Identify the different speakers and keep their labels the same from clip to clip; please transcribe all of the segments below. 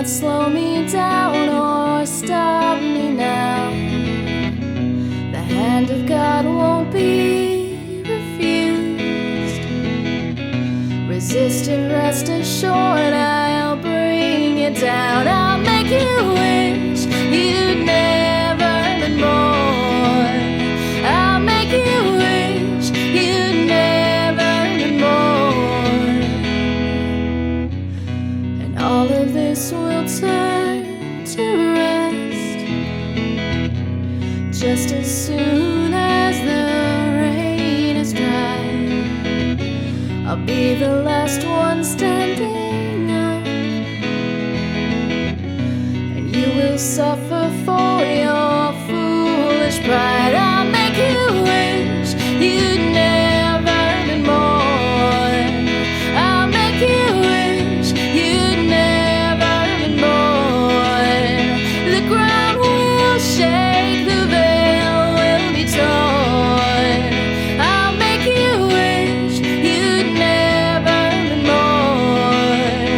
Speaker 1: not slow me down or stop me now. The hand of God won't be refused. Resist and rest assured, I'll bring you down. I'll make you wish you'd never been born. I'll make you wish you'd never been born. And all of this will turn to rest just as soon as the rain is dry. I'll be the last one standing up, and you will suffer for your foolish pride. I'll make you wish you'd never been born. I'll make you wish you'd never been born. The ground will shake, the veil will be torn. I'll make you wish you'd never been born.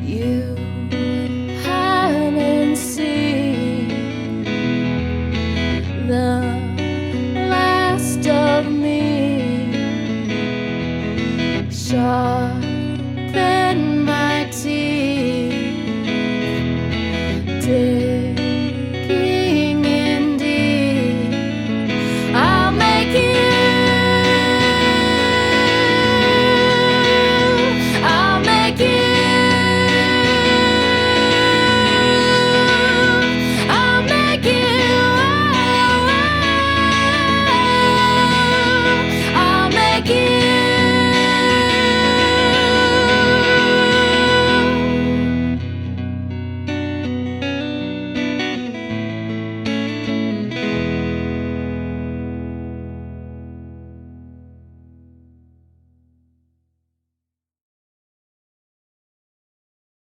Speaker 1: You haven't seen the last of me. Shot